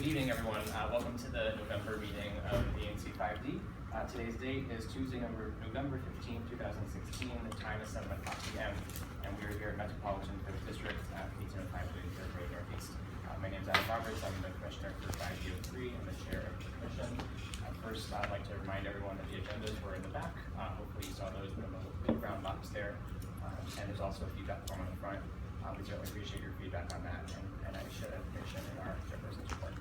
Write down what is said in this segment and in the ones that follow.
Good evening, everyone. Welcome to the November meeting of the ANC5D. Today's date is Tuesday, November 15, 2016. The time is 7 o'clock p.m. and we are here at Metropolitan Code District at 1805 Great Northeast. My name is Adam Roberts. I'm the Commissioner for 5D03 and the Chair of the Commission. First, I'd like to remind everyone that the agendas were in the back. Hopefully you saw those in the big brown box there. And there's also a feedback form on the front. We certainly appreciate your feedback on that, and I share that information in our chairperson's report.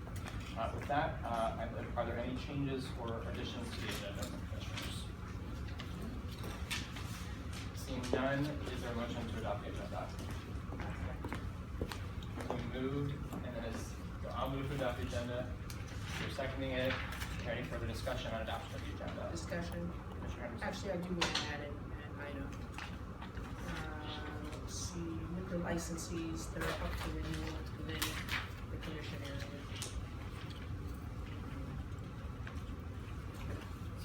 With that, are there any changes or additions to the agenda from commissioners? Seeing none, is there a motion to adopt the agenda? We moved, and then so I'll move to adopt the agenda. You're seconding it. Is there any further discussion on adoption of the agenda? Discussion. Actually, I do want to add an item. Let's see, liquor licensees that are up for renewal within the commission area.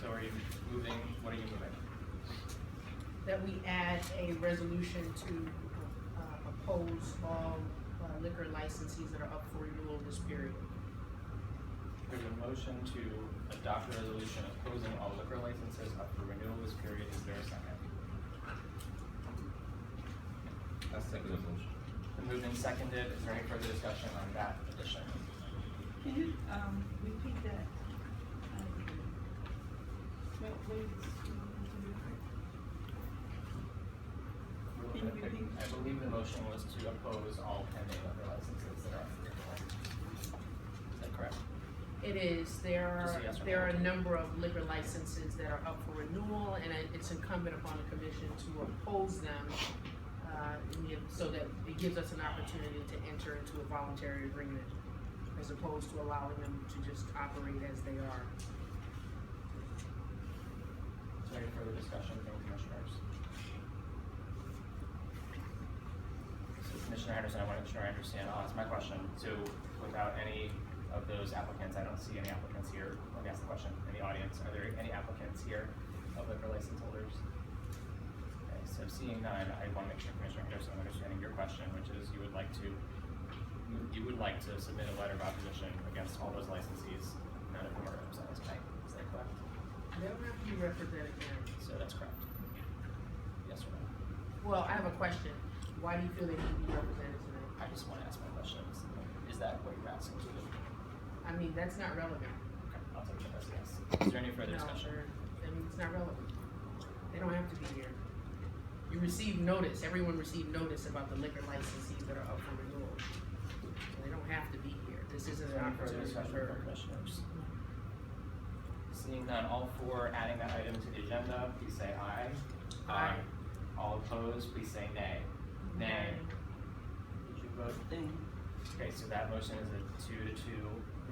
So are you moving, what are you moving? That we add a resolution to oppose all liquor licensees that are up for renewal this period. There's a motion to adopt a resolution opposing all liquor licenses up for renewal this period. Is there a second? I'll second the motion. Been moved and seconded. Is there any further discussion on that addition? Can you repeat that? I believe the motion was to oppose all pending liquor licenses that are up for renewal. Is that correct? It is. There are a number of liquor licenses that are up for renewal, and it's incumbent upon the commission to oppose them so that it gives us an opportunity to enter into a voluntary agreement as opposed to allowing them to just operate as they are. Is there any further discussion from commissioners? So Commissioner Henderson, I want to make sure I understand. I'll ask my question. So without any of those applicants, I don't see any applicants here. Let me ask the question in the audience. Are there any applicants here of liquor license holders? Okay, so seeing none, I want to make sure Commissioner Henderson, I'm understanding your question, which is you would like to submit a letter of opposition against all those licensees, none of whom are represented tonight. Is that correct? They don't have to be represented here. So that's correct. Yes or no? Well, I have a question. Why do you feel they need to be represented tonight? I just want to ask my question. Is that what you're asking to do? I mean, that's not relevant. Okay, I'll take that as yes. Is there any further discussion? I mean, it's not relevant. They don't have to be here. You received notice, everyone received notice about the liquor licensees that are up for renewal. So they don't have to be here. This isn't an opportunity for commissioners. Seeing none, all for adding that item to the agenda, please say aye. Aye. All opposed, please say nay. Nay. Did you vote? Okay, so that motion is a 2-2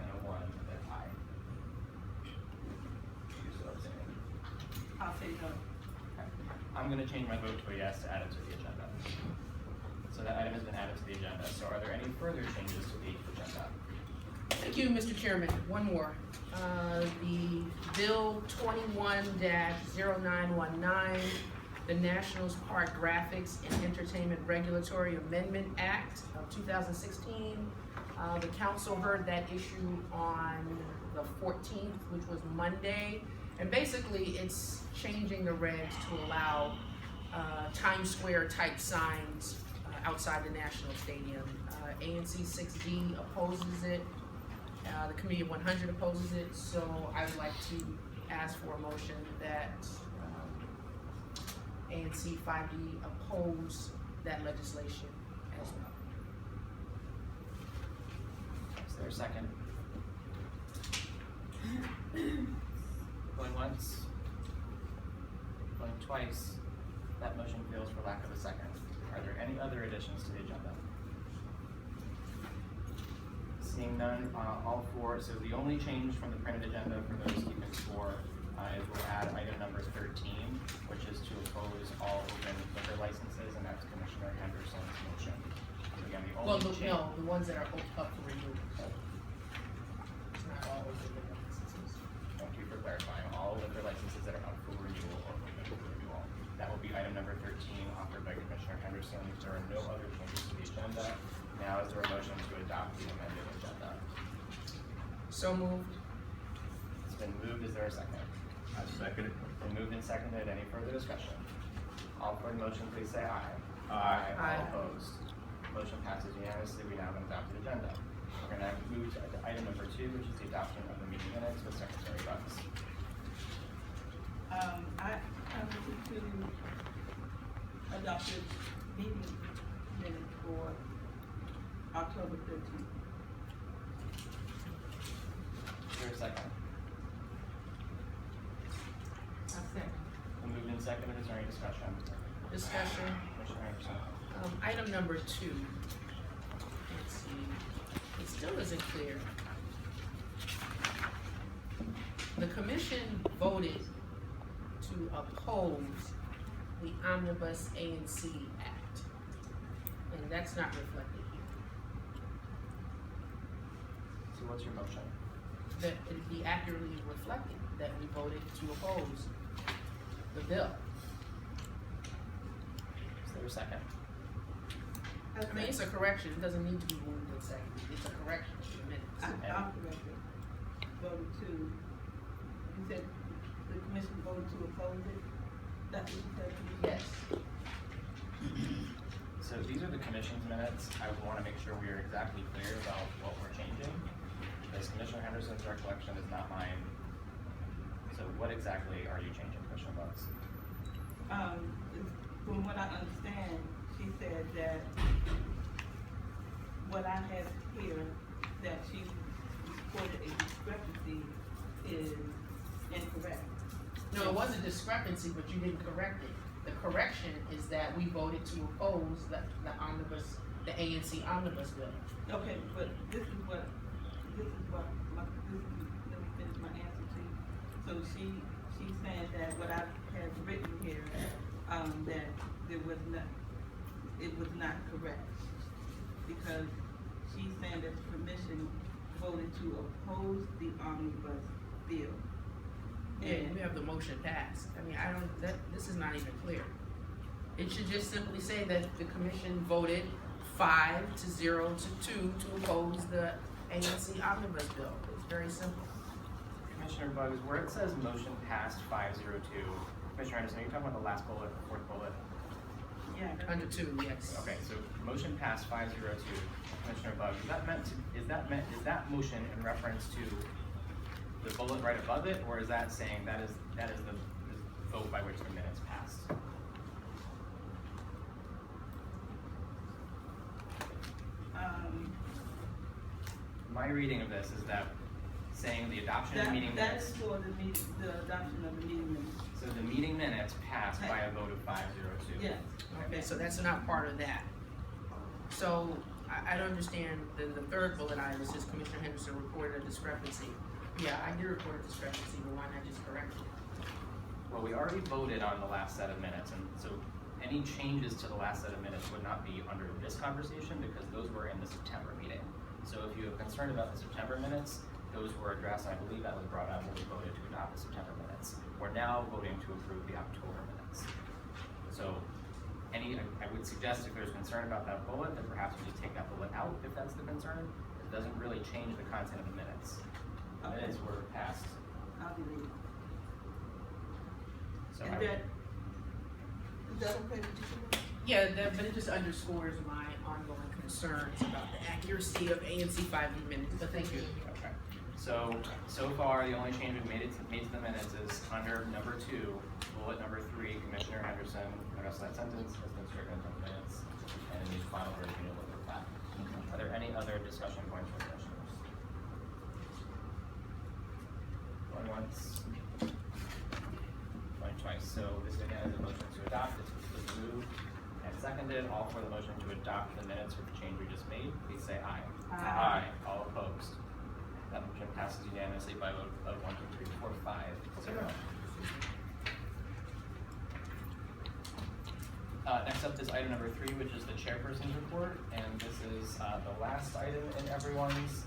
and a 1 and an aye. You still abstaining? I'll say no. Okay. I'm going to change my vote to a yes to add it to the agenda. So that item has been added to the agenda. So are there any further changes to the agenda? Thank you, Mr. Chairman. One more. The Bill 21-0919, the National Park Graphics and Entertainment Regulatory Amendment Act of 2016. The council heard that issue on the 14th, which was Monday. And basically, it's changing the regs to allow Times Square type signs outside the National Stadium. ANC6D opposes it. The Committee of 100 opposes it. So I would like to ask for a motion that ANC5D oppose that legislation as well. Is there a second? Going once? Going twice? That motion fails for lack of a second. Are there any other additions to the agenda? Seeing none, all four. So the only change from the printed agenda for those keeping score is we'll add item number 13, which is to oppose all open liquor licenses, and that's Commissioner Henderson's motion. So again, the only change. No, the ones that are up for renewal. It's not all open liquor licenses. Thank you for clarifying. All liquor licenses that are up for renewal or open for renewal. That will be item number 13, offered by Commissioner Henderson. There are no other changes to the agenda. Now is there a motion to adopt the amended agenda? So moved. It's been moved, is there a second? I second it. Been moved and seconded, any further discussion? All for the motion, please say aye. Aye. Aye. All opposed? Motion passes unanimously, we now have an adopted agenda. We're gonna move to item number 2, which is the adoption of the meeting minutes with Secretary Bucks. I move to adopt the meeting minutes for October 13th. Is there a second? Been moved and seconded, is there any discussion? Discussion. Commissioner Anderson? Item number 2. Let's see, it still isn't clear. The commission voted to oppose the Omnibus ANC Act, and that's not reflected here. So what's your motion? That it be accurately reflected that we voted to oppose the bill. Is there a second? I mean, it's a correction, it doesn't need to be moved and seconded, it's a correction to the minutes. I'll correct it. Voted to, you said the commission voted to oppose it? That's what you said? Yes. So these are the commission's minutes. I want to make sure we are exactly clear about what we're changing. Because Commissioner Henderson's recollection is not mine. So what exactly are you changing, Commissioner Bucks? From what I understand, she said that what I have here, that she reported a discrepancy is incorrect. No, it was a discrepancy, but you didn't correct it. The correction is that we voted to oppose the omnibus, the ANC omnibus bill. Okay, but this is what, let me finish my answer to you. So she's saying that what I have written here, that it was not correct. Because she's saying that the commission voted to oppose the omnibus bill. Yeah, we have the motion passed. I mean, this is not even clear. It should just simply say that the commission voted 5-0 to 2 to oppose the ANC omnibus bill. It's very simple. Commissioner Bugs, where it says motion passed 502, Commissioner Anderson, are you talking about the last bullet, the fourth bullet? Yeah. Under 2, yes. Okay, so motion passed 502. Commissioner Bugs, is that motion in reference to the bullet right above it, or is that saying that is the vote by which the minutes passed? My reading of this is that saying the adoption of the meeting That minutes. is for the adoption of the meeting minutes. So the meeting minutes passed by a vote of 502. Yes. Okay, so that's not part of that. So I don't understand the third bullet item says Commissioner Henderson reported a discrepancy. Yeah, I did report a discrepancy, but why not just correct it? Well, we already voted on the last set of minutes, and so any changes to the last set of minutes would not be under this conversation because those were in the September meeting. So if you have concern about the September minutes, those were addressed, and I believe that was brought up when we voted to adopt the September minutes. We're now voting to approve the October minutes. So I would suggest if there's concern about that bullet, that perhaps we just take that bullet out if that's the concern. It doesn't really change the content of the minutes. The minutes were passed. I'll delete it. So And I would, is that okay with you? Yeah, but it just underscores my ongoing concerns about the accuracy of ANC5D minutes, but thank you. okay. So far, the only change we've made to the minutes is under number 2, bullet number 3, Commissioner Henderson, the rest of that sentence has been stricken from the minutes, and in the final version, you'll look at that. Are there any other discussion points for commissioners? Going once. Going twice. So this again is a motion to adopt. It's moved and seconded. All for the motion to adopt the minutes with the change we just made, please say aye. Aye. All opposed. That motion passes unanimously by a vote of 1, 2, 3, 4, 5, 0. Next up is item number 3, which is the chairperson's report, and this is the last item in everyone's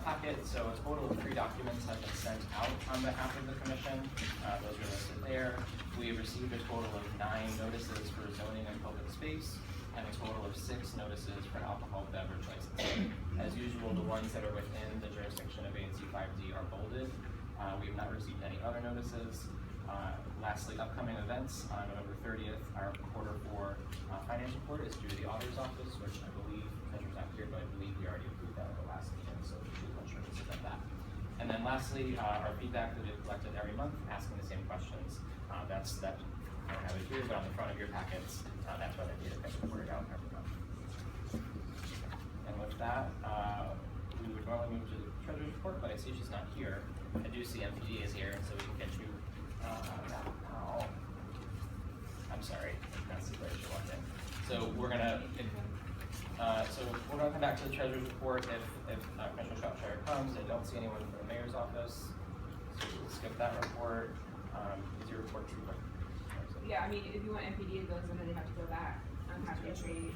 packet. So a total of 3 documents have been sent out on behalf of the commission. Those are listed there. We have received a total of 9 notices for zoning and public space, and a total of 6 notices for alcohol beverage licensing. As usual, the ones that are within the jurisdiction of ANC5D forwarded. We have not received any other notices. Lastly, upcoming events on November 30th, our quarter four financial report is due to the auditor's office, which I believe, Treasurer's not here, but I believe we already approved that at the last meeting, so we should make sure to submit that. And then lastly, our feedback that we've collected every month, asking the same questions. I don't have it here, but on the front of your packets, that's what I did, I reported out every month. And with that, we would normally move to the Treasurer's report, but I see she's not here. I do see MPD is here, so we can get you, I'm sorry, that's the way she walked in. So we're gonna come back to the Treasurer's report if Commissioner Shropshire comes. I don't see anyone from the Mayor's office, so we'll skip that report. Is your report true? Yeah, I mean, if you want MPD to go, then they have to go back. I'm happy to trade.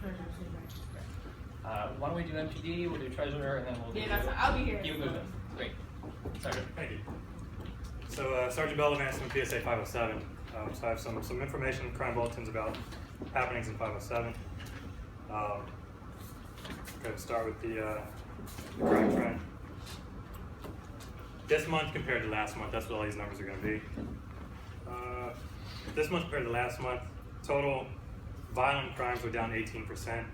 Why don't we do MPD, we'll do Treasurer, and then we'll do. Yeah, that's fine. I'll be here. You move it. Great. Sergeant. Thank you. So Sergeant Bellavance from PSA 507. So I have some information, crime bulletins about happenings in 507. Going to start with the crime trend. This month compared to last month, that's what all these numbers are going to be. This month compared to last month, total violent crimes were down 18%.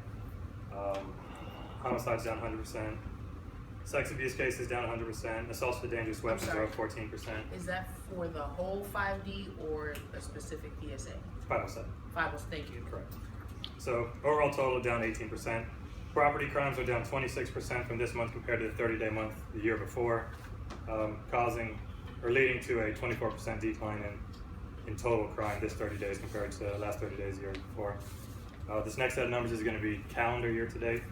Homicides down 100%. Sex abuse cases down 100%. Assaults with dangerous weapons are up 14%. Is that for the whole 5D or a specific PSA? 507. 507, thank you. Correct. So overall total down 18%. Property crimes are down 26% from this month compared to the 30-day month the year before, leading to a 24% decline in total crime this 30 days compared to the last 30 days the year before. This next set of numbers is going to be calendar year to date.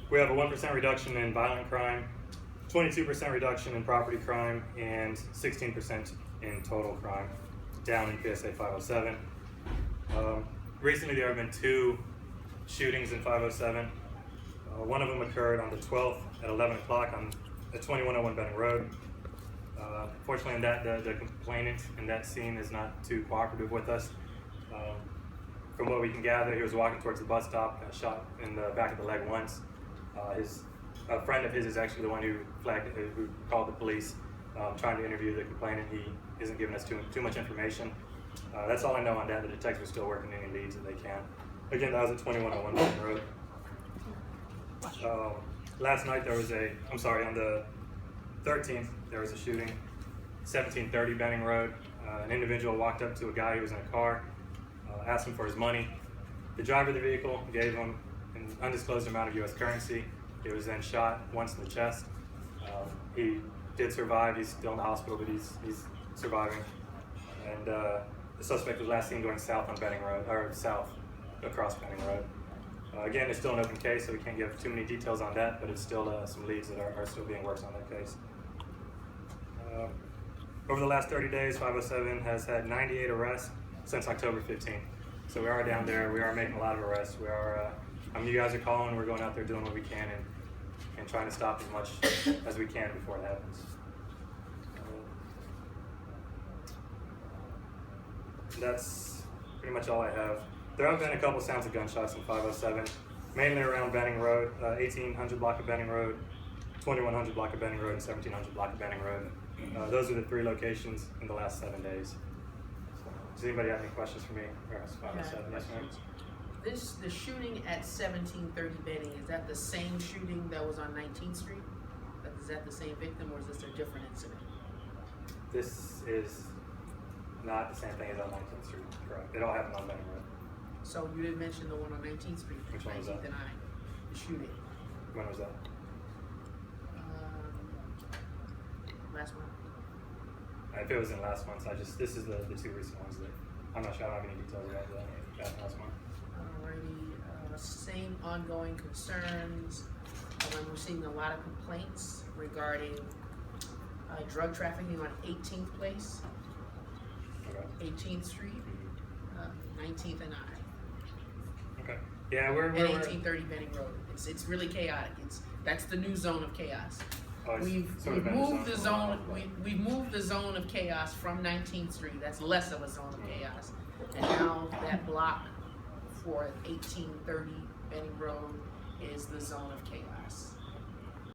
We have a 1% reduction in violent crime, 22% reduction in property crime, and 16% in total crime, down in PSA 507. Recently there have been 2 shootings in 507. One of them occurred on the 12th at 11 o'clock on the 2101 Benning Road. Fortunately, the complainant in that scene is not too cooperative with us. From what we can gather, he was walking towards the bus stop, got shot in the back of the leg once. A friend of his is actually the one who called the police, trying to interview the complainant. He isn't giving us too much information. That's all I know on that. The detectives are still working any leads that they can. Again, that was at 2101 Benning Road. Last night on the 13th, there was a shooting, 1730 Benning Road. An individual walked up to a guy who was in a car, asked him for his money. The driver of the vehicle gave him an undisclosed amount of US currency. He was then shot once in the chest. He did survive. He's still in the hospital, but he's surviving. And the suspect was last seen going south on Benning Road, or south across Benning Road. Again, it's still an open case, so we can't give too many details on that, but it's still some leads that are still being worked on that case. Over the last 30 days, 507 has had 98 arrests since October 15th. So we are down there, we are making a lot of arrests. We are, you guys are calling, we're going out there doing what we can and trying to stop as much as we can before it happens. That's pretty much all I have. There have been a couple sounds of gunshots in 507, mainly around Benning Road, 1800 block of Benning Road, 2100 block of Benning Road, and 1700 block of Benning Road. Those are the 3 locations in the last 7 days. Does anybody have any questions for me? Or 507, yes, ma'am. The shooting at 1730 Benning, is that the same shooting that was on 19th Street? Is that the same victim, or is this a different incident? This is not the same thing as on 19th Street, correct? It all happened on Benning Road. So you didn't mention the one on 19th Street, Which one was that? 19th and I, the shooting. When was that? Last month. If it was in last month, this is the 2 recent ones that I'm not sure. I don't have any details about that last month. Alrighty, same ongoing concerns. I'm receiving a lot of complaints regarding drug trafficking on 18th Place, Okay. 18th Street, 19th and I, Okay. Yeah, and 1830 Benning Road. It's really chaotic. That's the new zone of chaos. We've moved the zone. We've moved the zone of chaos from 19th Street. That's less of a zone of chaos, and now that block for 1830 Benning Road is the zone of chaos.